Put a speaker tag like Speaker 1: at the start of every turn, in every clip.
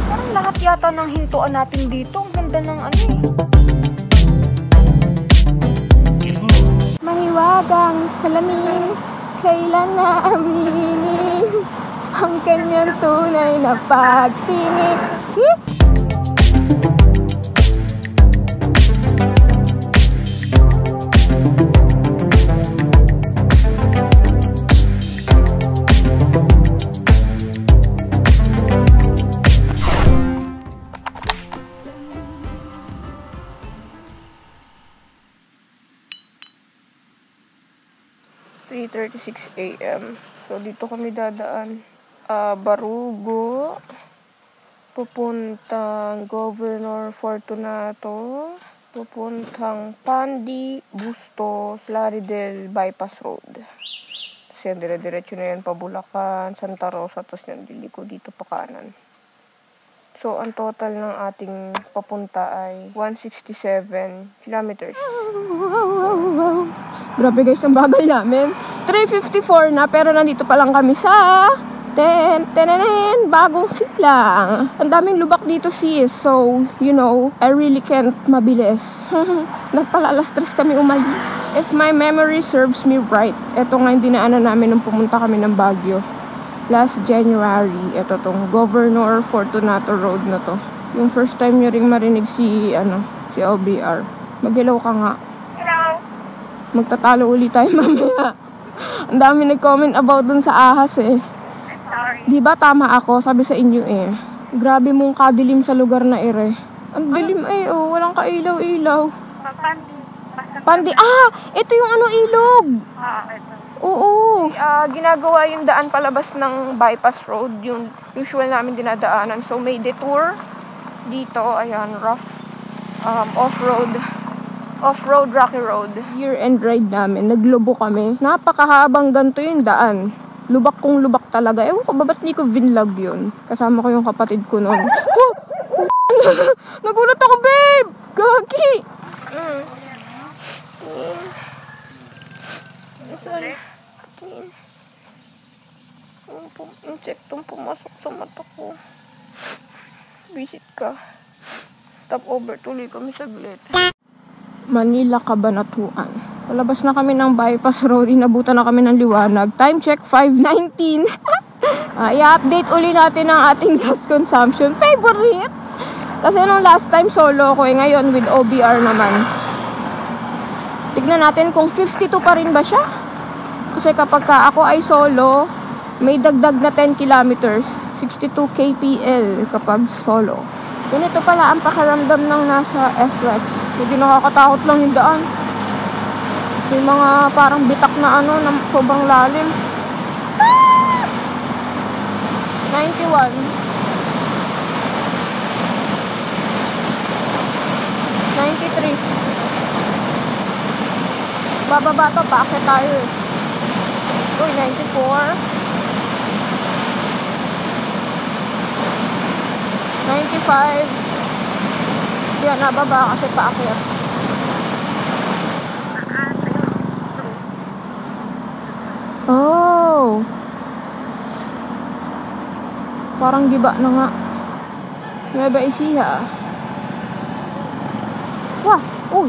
Speaker 1: Parang lahat yata ng hintuan natin dito. Ang ganda ng ano eh. Mahiwagang salamin, kailan na aminin ang kanyang tunay na pagtingin. AM. So, dito kami dadaan. Barugo. Pupuntang Governor Fortunato. Pupuntang Pandi, Bustos, Plaridel, Bypass Road. Tapos yan, dire-diretso na yan pa Bulacan, Santa Rosa, tapos yan, diliko dito pa kanan. So, ang total ng ating papunta ay 167 kilometers. Grabe guys, ang bagal namin. 3:54 na, pero nandito pa lang kami sa bagong silang. Ang daming lubak dito sis. So, you know, I really can't mabilis. Nagpalalas 3 kami umalis. If my memory serves me right, eto nga yung dinaanan namin nung pumunta kami ng Baguio. Last January, ito tong Governor Fortunato Road na to. Yung first time nyo ring marinig si LBR. Mag-hello ka nga.
Speaker 2: Hello.
Speaker 1: Magtatalo ulit tayo mamaya. Ang dami nag-comment about dun sa ahas eh.
Speaker 2: Sorry.
Speaker 1: Di ba tama ako? Sabi sa inyo eh. Grabe mong kadilim sa lugar na ere. Ang dilim eh, oh. Walang kailaw-ilaw. Pandi. Ito yung ilog.
Speaker 2: Ito.
Speaker 1: Oo. Ginagawa yung daan palabas ng bypass road. Yung usual namin dinadaanan. So may detour dito. Ayan, rough. Off-road, rocky road. Year-end ride namin. Naglubo kami. Napakahabang ganito yung daan. Lubak kong lubak talaga. Ewan ko ba ba't hindi ko vinlog yun? Kasama ko yung kapatid ko noon. Nagulat ako, babe! Gagi! Sorry. Insektong pumasok sa mata ko. Visit ka. Stop over. Tuloy kami saglit. Manila, Cabanatuan. Palabas na kami ng bypass road. Inabutan na kami ng liwanag. Time check, 5:19. I-update uli natin ang ating gas consumption. Favorite! Kasi nung last time solo ko ngayon with OBR naman. Tignan natin kung 52 pa rin ba siya. Kasi kapag ako ay solo, may dagdag na 10 kilometers. 62 kpl kapag solo. Ganito pala ang pakiramdam ng nasa SLEX. Medyo nakakatakot lang yung daan. May mga parang bitak na na sobrang lalim. 91. 93. Bababa to, paakit tayo eh. Uy, 94. 95. Yan, nababa kasi paakyat. Oh. Parang giba na nga. Nueva Ecija. Wah! Uy!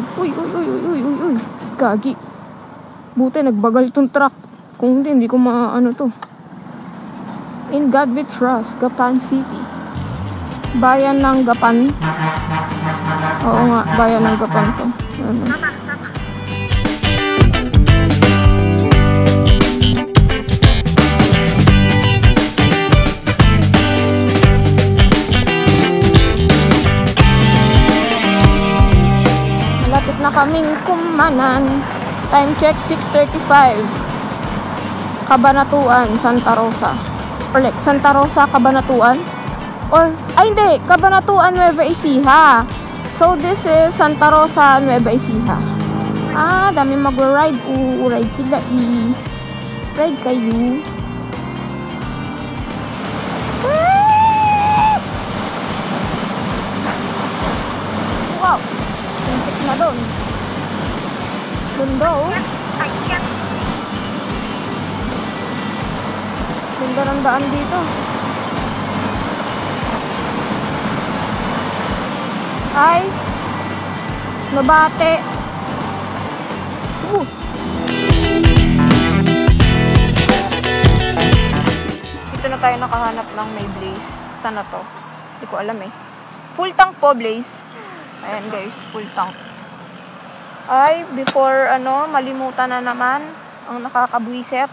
Speaker 1: Gagi. Buti nagbagal itong truck. Kung hindi ko maano to. In God we trust, Gapan City. Bayan ng Gapan. Oo nga, bayan ng Gapan to. Ano? Malapit na kaming kumanan. Time check 6:35. Cabanatuan, Santa Rosa. Or like, Santa Rosa, Cabanatuan. Or, hindi, Cabanatuan, Nueva Ecija. So, this is Santa Rosa, Nueva Ecija. Dami mag-ride. Ride sila Ride kayo. Wow! Tintik na doon. Ganda Ganda ng daan dito. Ay! Nabate! Dito na tayo nakahanap ng may Blaze. Saan na to? Hindi ko alam eh. Full tank po, Blaze. Ayan guys, full tank. Ay, before malimutan na naman ang nakakabwiset.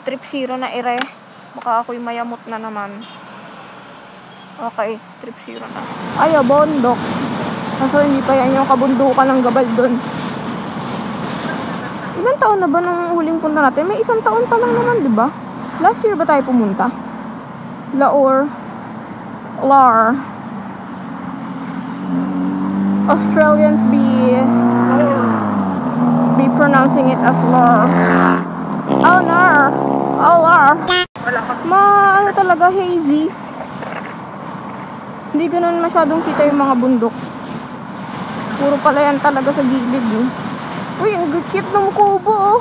Speaker 1: Trip 0 na ire. Baka ako'y mayamot na naman. Okay, trip 0 na. Ay, bondok. Kaso hindi pa yan yung kabundukan ng Gabal doon. Ilang taon na ba nung huling punta natin? May 1 taon pa lang naman, di ba? Last year ba tayo pumunta? Laor. Australians be pronouncing it as Lar. Oh, Lar. Oh, Lar. Ano talaga, hazy. Hindi ganun masyadong kita yung mga bundok. Puro pala yan talaga sa gilid, eh. Uy, ang cute ng kubo, oh.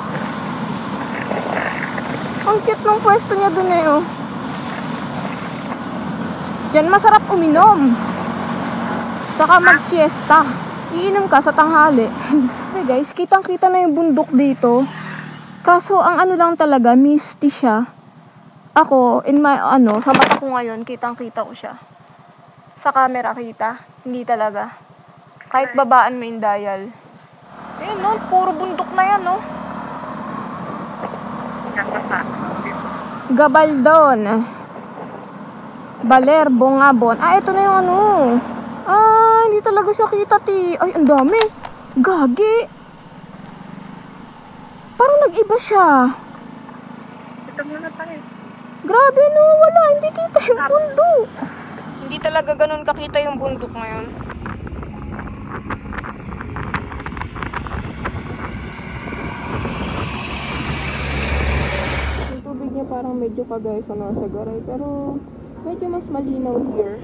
Speaker 1: Ang cute ng pwesto niya dun, eh, oh. Diyan masarap uminom. Saka mag-siesta. Iinom ka sa tanghali. Okay guys, kitang-kita na yung bundok dito. Kaso, ang ano lang talaga, misty siya. Ako, sa mata ko ngayon, kitang-kita ko siya. Sa camera kita, hindi talaga. Kahit babaan mo yung dial. Ayun, no? Puro bundok na yan, no? Gabaldon. Baler, Bongabon. Ah, ito na yung ano. Ah, hindi talaga siya kita, ti. Ay, ang dami. Gagi. Parang nag-iba siya.
Speaker 2: Ito muna tayo.
Speaker 1: Grabe, no? Wala, hindi kita yung bundok. Hindi talaga ganun kakita yung bundok ngayon. Yung tubig niya parang medyo kagaya sa nasa garay, pero medyo mas malinaw here.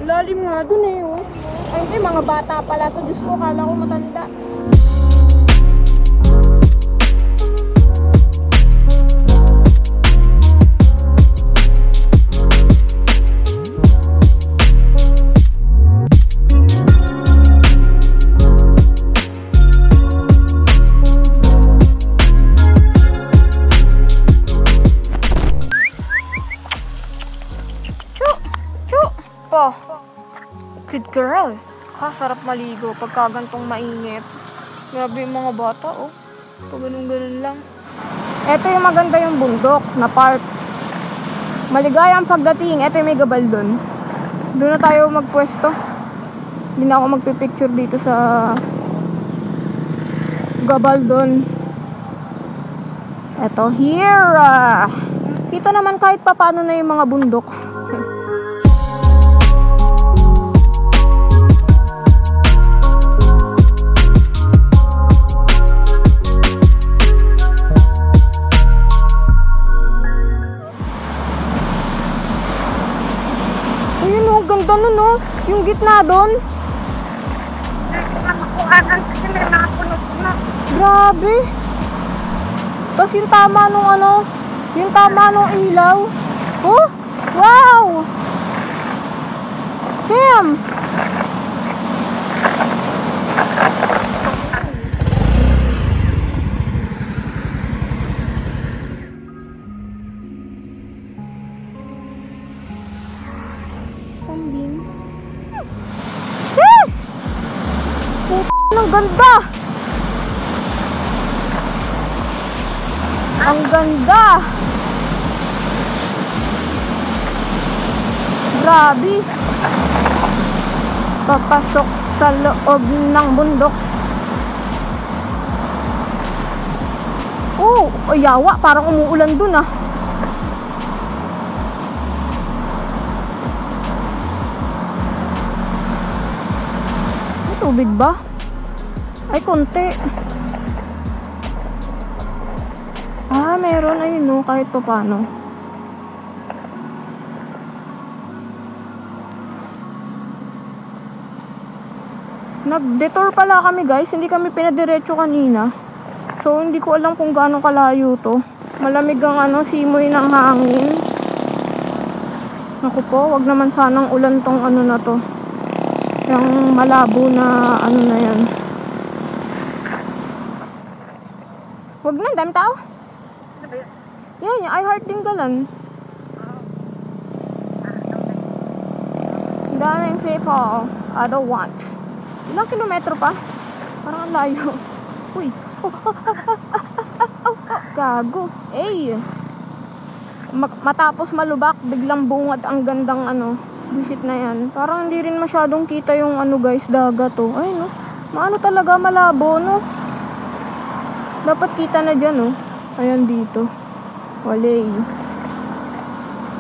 Speaker 1: Lalim nga dun eh, oh. Ay, hindi, mga bata pala to. Diyos ko, kala ko matanda. Good girl. Sarap maligo pagka gantong mainit. Grabe yung mga bata, oh. Pag ganun-ganun lang. Ito yung maganda yung bundok na part. Maligayang pagdating. Ito yung may Gabaldon. Doon na tayo magpwesto. Hindi na ako magpipicture dito sa Gabaldon. Ito, here. Kita naman kahit pa paano na yung mga bundok. Ganda nun, no? Yung gitna doon.
Speaker 2: Makuhanan kasi may mga puno-puno.
Speaker 1: Grabe. Tapos yung tama nung yung tama nung ilaw. Oh! Wow! Damn! Sis! Ang ganda! Ang ganda! Grabe! Papasok sa loob ng bundok. Oh, yawa, parang umuulan dun, ah. Tubig ba? Ay, konti. Ah, meron. Ayun, no, kahit pa paano. Nag-detour pala kami, guys. Hindi kami pinadiretso kanina. So, hindi ko alam kung gaano kalayo to. Malamig ang simoy ng hangin. Naku po, wag naman sanang ulan tong na to. Yung malabo na ano na yan. Huwag na, dami tao.
Speaker 2: Ano ba yun?
Speaker 1: Yan, yung I Heart Dingalan. Daming people. I don't want. Ilang kilometro pa? Parang ang layo. Uy. Gago. Eh. Matapos malubak, biglang bungad ang gandang ano, visit na yan. Parang hindi rin masyadong kita yung ano guys, dagat oh. Ay no. Maano talaga, malabo no. Dapat kita na dyan oh. Ayan dito. Walay.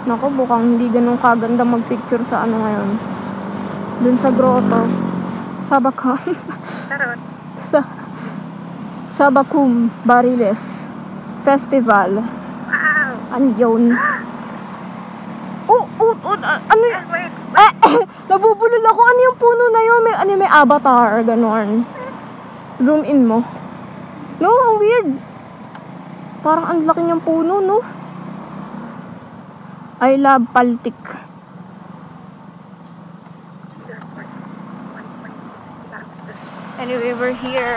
Speaker 1: Naku, bukang hindi ganun kaganda magpicture sa ano ngayon. Dun sa grotto. Sa Bakum.
Speaker 2: Tarot.
Speaker 1: sa Bakum Bariles Festival.
Speaker 2: Wow!
Speaker 1: Ano yun? Ano yun?
Speaker 2: Wait.
Speaker 1: Nabubulol ako. Ano yung puno na yun? May avatar, ganon. Zoom in mo. No, ang weird. Parang ang laki niyang puno, no? I love Paltik. Anyway, we're here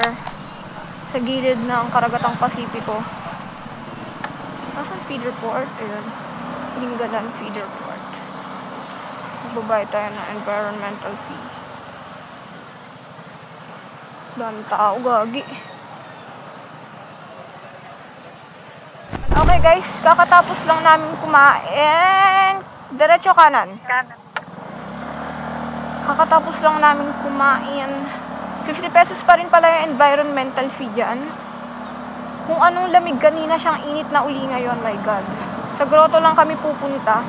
Speaker 1: sa gilid ng Karagatang Pasipiko. Nasaan feeder port? Ayun. Dingalan feeder port. Magbabayad tayo ng environmental fee. Dami tao, gagi. Okay guys, kakatapos lang namin kumain. Diretso kanan.
Speaker 2: Kanan.
Speaker 1: Kakatapos lang namin kumain. 50 pesos pa rin pala yung environmental fee dyan. Kung anong lamig kanina, siyang init na uli ngayon, my god. Sa grotto lang kami pupunta.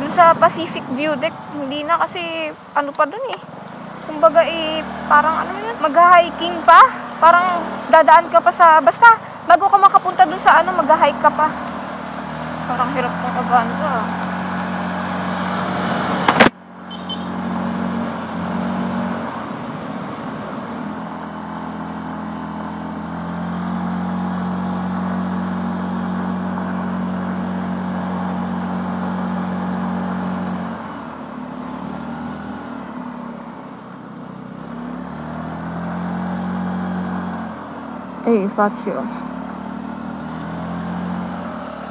Speaker 1: Dun sa Pacific View Deck, hindi na kasi ano pa dun eh. Kumbaga parang ano yun, mag-hiking pa. Parang dadaan ka pa sa, basta bago ka makapunta dun sa ano, mag-hike ka pa. Parang hirap kong abanta. Eh, Faccio.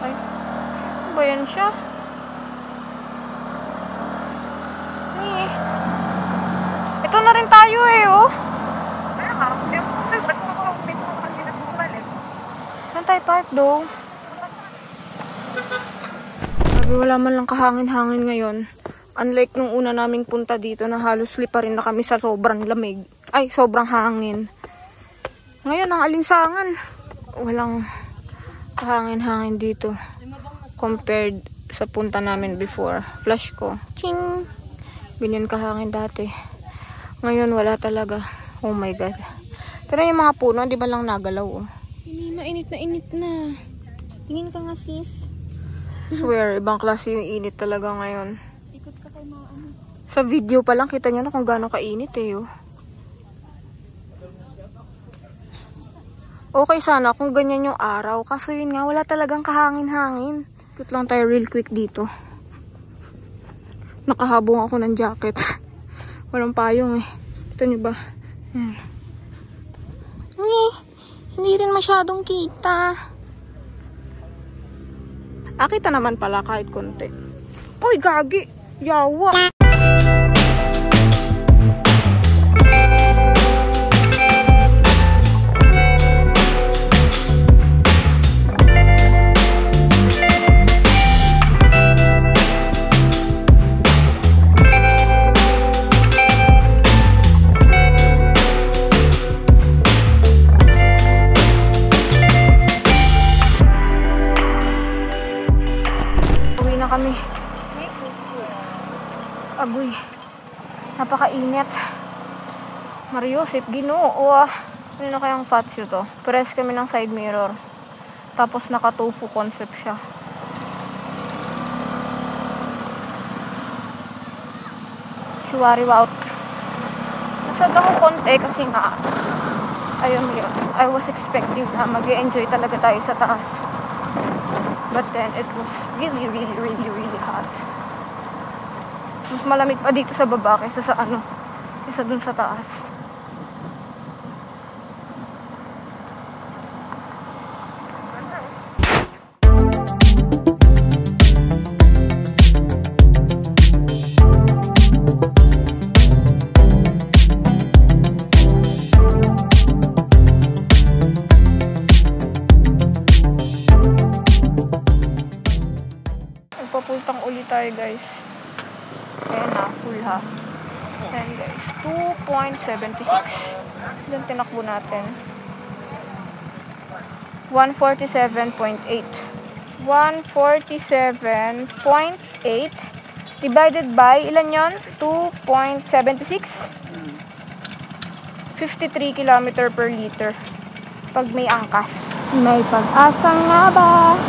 Speaker 1: Ay, ano ba yan siya? Ito na rin tayo eh, oh.
Speaker 2: Kaya nga, ba't mo kanina bumalik?
Speaker 1: Saan tayo park, though? Sabi, wala man lang kahangin-hangin ngayon. Unlike nung una naming punta dito na halos sliparin na kami sa sobrang lamig. Ay, sobrang hangin. Ngayon, ang alinsangan. Walang kahangin-hangin dito. Compared sa punta namin before. Flash ko. Ching! Ganyan kahangin dati. Ngayon, wala talaga. Oh my God. Tara yung mga puno, di ba lang nagalaw, oh. Hindi, mainit na. Tingin ka nga, sis. Swear, ibang klase yung init talaga ngayon.
Speaker 2: Ikot ka kay mga ano.
Speaker 1: Sa video pa lang, kita nyo na kung gaano kainit, eh, oh. Okay sana kung ganyan yung araw. Kaso yun nga, wala talagang kahangin-hangin. Ikot lang tayo real quick dito. Nakahabong ako ng jacket. Walang payong eh. Kita nyo ba? Hindi rin masyadong kita. Kita naman pala kahit konti. Uy, gagi! Yawa! Kami. Agoy. Napakainit. Mariusip, Ginoo. Ano na kayang Faccio to? Press kami ng side mirror. Tapos naka-tofu concept siya. Shuari out. Nasad ako konti kasi nga ayun yun. I was expecting na mag-enjoy talaga tayo sa taas. But then, it was really hot. Mas malamig pa dito sa baba kaysa sa ano, Isa dun sa taas. Nagpapultang uli tayo guys. Ayan na, full ha. Ayan guys, 2.76. Then tinakbo natin. 147.8. 147.8 divided by, ilan yon? 2.76? 53 km per liter. Pag may angkas. May pag-asa nga ba?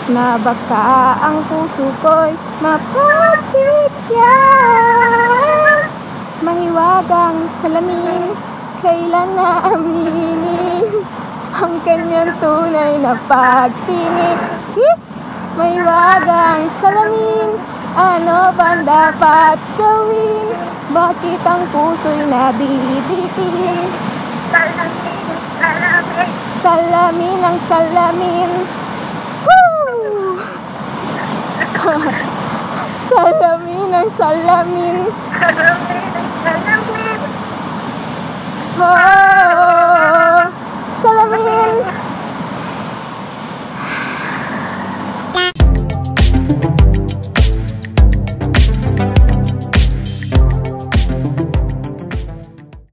Speaker 1: Na baka ang puso ko'y mapapigyan. Mahiwagang salamin, kailan na aminin ang kanyang tunay na pagtingin. Mahiwagang salamin, ano bang dapat gawin? Bakit ang puso'y nabibitin? Salamin ang salamin. Woo! Salamin ang salamin. Oh, salamin.